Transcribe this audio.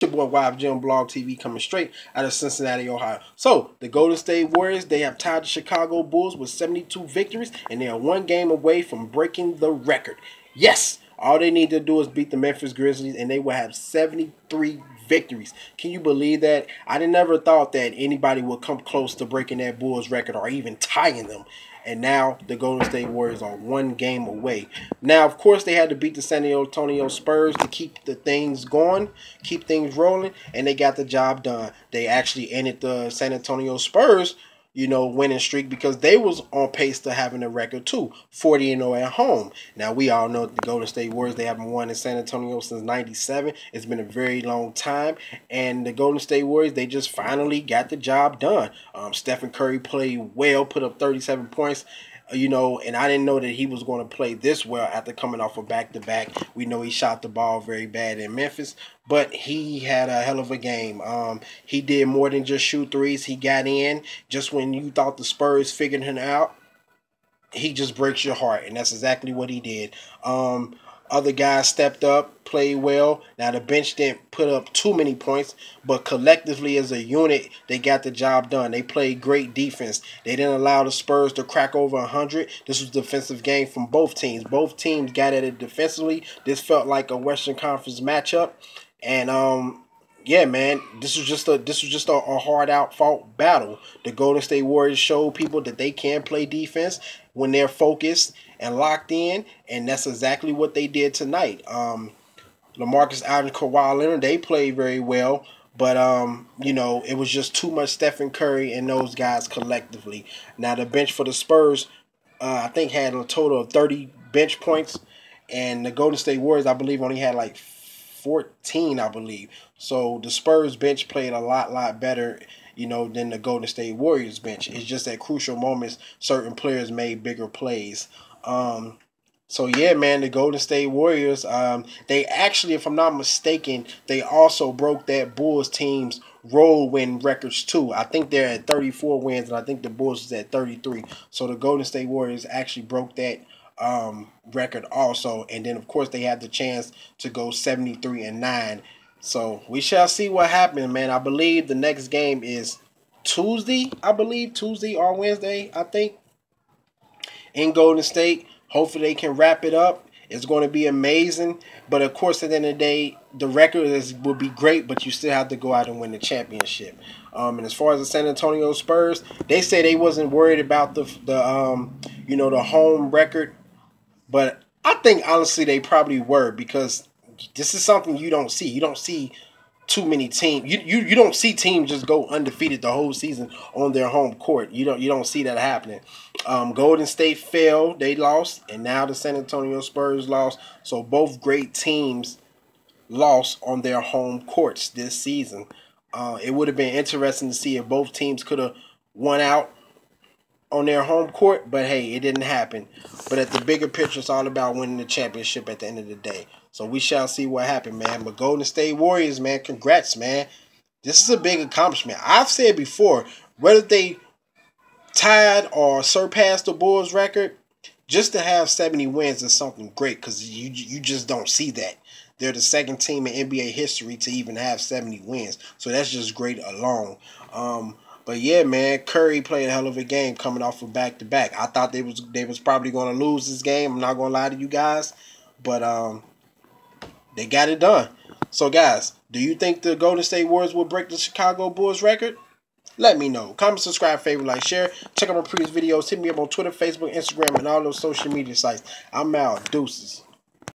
Your boy YfgmBlogTv coming straight out of Cincinnati, Ohio. So, the Golden State Warriors, they have tied the Chicago Bulls with 72 victories, and they are one game away from breaking the record. Yes, all they need to do is beat the Memphis Grizzlies, and they will have 73 victories. Can you believe that? I never thought that anybody would come close to breaking that Bulls record or even tying them. And now the Golden State Warriors are one game away. Now, of course, they had to beat the San Antonio Spurs to keep the things going, keep things rolling, and they got the job done. They actually ended the San Antonio Spurs, winning streak because they was on pace to having a record too, 40-0 at home. Now, we all know the Golden State Warriors, they haven't won in San Antonio since 97. It's been a very long time, and the Golden State Warriors, they just finally got the job done. Stephen Curry played well, put up 37 points. And I didn't know that he was going to play this well after coming off a back-to-back. We know he shot the ball very bad in Memphis, but he had a hell of a game. He did more than just shoot threes. He got in just when you thought the Spurs figured him out. He just breaks your heart, and that's exactly what he did. Other guys stepped up, played well. Now, the bench didn't put up too many points, but collectively as a unit, they got the job done. They played great defense. They didn't allow the Spurs to crack over 100. This was a defensive game from both teams. Both teams got at it defensively. This felt like a Western Conference matchup. And yeah, man, this was just a hard out fought battle. The Golden State Warriors showed people that they can play defense when they're focused and locked in, and that's exactly what they did tonight. LaMarcus Aldridge, Kawhi Leonard, they played very well, but it was just too much Stephen Curry and those guys collectively. Now, the bench for the Spurs, I think, had a total of 30 bench points, and the Golden State Warriors, I believe, only had like 14, I believe. So the Spurs bench played a lot better, than the Golden State Warriors bench. It's just at crucial moments, certain players made bigger plays. So yeah, man, the Golden State Warriors, they actually, if I'm not mistaken, they also broke that Bulls team's road win records too. I think they're at 34 wins, and I think the Bulls is at 33. So the Golden State Warriors actually broke that record also, and then of course they had the chance to go 73-9. So we shall see what happens, man. I believe the next game is Tuesday. Tuesday or Wednesday, I think, in Golden State. Hopefully they can wrap it up. It's going to be amazing. But of course, at the end of the day, the record will be great, but you still have to go out and win the championship. And as far as the San Antonio Spurs, they say they wasn't worried about the home record, but I think honestly they probably were, because this is something you don't see. You don't see too many teams. You don't see teams just go undefeated the whole season on their home court. You don't see that happening. Golden State failed, they lost, and now the San Antonio Spurs lost. So both great teams lost on their home courts this season. It would have been interesting to see if both teams could have won out on their home court, but hey, it didn't happen. But at the bigger picture, it's all about winning the championship at the end of the day. So we shall see what happens, man. But Golden State Warriors, man, congrats, man. This is a big accomplishment. I've said before, whether they tied or surpassed the Bulls record, just to have 70 wins is something great, because you just don't see that. They're the second team in NBA history to even have 70 wins. So that's just great alone. But yeah, man, Curry played a hell of a game coming off of back-to-back. I thought they was probably going to lose this game. I'm not going to lie to you guys. But they got it done. So, guys, do you think the Golden State Warriors will break the Chicago Bulls record? Let me know. Comment, subscribe, favorite, like, share. Check out my previous videos. Hit me up on Twitter, Facebook, Instagram, and all those social media sites. I'm out. Deuces.